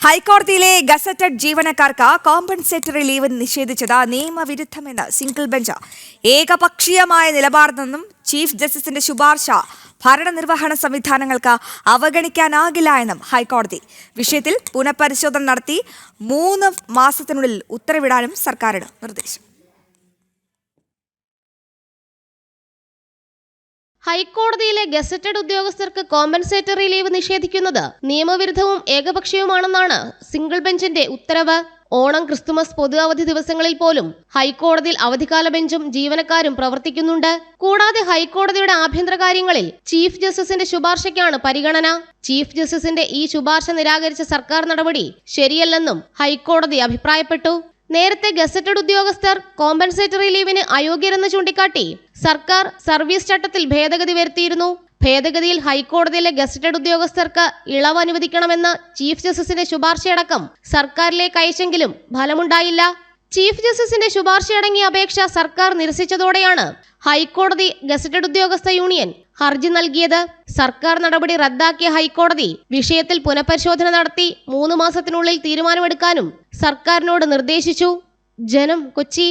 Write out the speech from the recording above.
ഹൈക്കോടതിയിലെ ഗസറ്റഡ് ജീവനക്കാർക്ക് compensatory leave നിഷേധിച്ചത് നിയമവിരുദ്ധമെന്ന് സിംഗിൾ ബെഞ്ച്. ഏകപക്ഷീയമായ നിലപാടെന്നും ചീഫ് ജസ്റ്റിസിന്റെ ശുപാർശ ഭരണനിർവഹണ സംവിധാനങ്ങൾക്ക് അവഗണിക്കാനാകില്ല എന്നും ഹൈക്കോടതി. വിഷയത്തിൽ പുനഃപരിശോധന നടത്തി 3 മാസത്തിനുള്ളിൽ ഉത്തരവിടാനും സർക്കാരിന് നിർദ്ദേശം. ഹൈക്കോടതിയിലെ ഗസറ്റഡ് ഉദ്യോഗസ്ഥർക്ക് കോമ്പൻസേറ്ററി ലീവ് നിഷേധിക്കുന്നത് നിയമവിരുദ്ധവും ഏകപക്ഷീയവുമാണെന്നാണ് സിംഗിൾ ബെഞ്ചിന്റെ ഉത്തരവ്. ഓണം, ക്രിസ്തുമസ്, പൊതു അവധി ദിവസങ്ങളിൽ പോലും ഹൈക്കോടതിയിൽ അവധിക്കാല ബെഞ്ചും ജീവനക്കാരും പ്രവർത്തിക്കുന്നുണ്ട്. കൂടാതെ ഹൈക്കോടതിയുടെ ആഭ്യന്തര കാര്യങ്ങളിൽ ചീഫ് ജസ്റ്റിസിന്റെ ശുപാർശയ്ക്കാണ് പരിഗണന. ചീഫ് ജസ്റ്റിസിന്റെ ഈ ശുപാർശ നിരാകരിച്ച സർക്കാർ നടപടി ശരിയല്ലെന്നും ഹൈക്കോടതി അഭിപ്രായപ്പെട്ടു. നേരത്തെ ഗസറ്റഡ് ഉദ്യോഗസ്ഥർ കോമ്പൻസേറ്ററി ലീവിന് അയോഗ്യരെന്ന് ചൂണ്ടിക്കാട്ടി സർക്കാർ സർവീസ് ചട്ടത്തിൽ ഭേദഗതി വരുത്തിയിരുന്നു. ഭേദഗതിയിൽ ഹൈക്കോടതിയിലെ ഗസറ്റഡ് ഉദ്യോഗസ്ഥർക്ക് ഇളവ് അനുവദിക്കണമെന്ന ചീഫ് ജസ്റ്റിസിന്റെ ശുപാർശയടക്കം സർക്കാരിലേക്ക് അയച്ചെങ്കിലും ഫലമുണ്ടായില്ല. ചീഫ് ജസ്റ്റിസിന്റെ ശുപാർശയടങ്ങിയ അപേക്ഷ സർക്കാർ നിരസിച്ചതോടെയാണ് ഹൈക്കോടതി ഗസറ്റഡ് ഉദ്യോഗസ്ഥ യൂണിയൻ ഹർജി നൽകിയത്. സർക്കാർ നടപടി റദ്ദാക്കിയ ഹൈക്കോടതി വിഷയത്തിൽ പുനഃപരിശോധന നടത്തി 3 മാസത്തിനുള്ളിൽ തീരുമാനമെടുക്കാനും സർക്കാരിനോട് നിർദ്ദേശിച്ചു. ജനം, കൊച്ചി.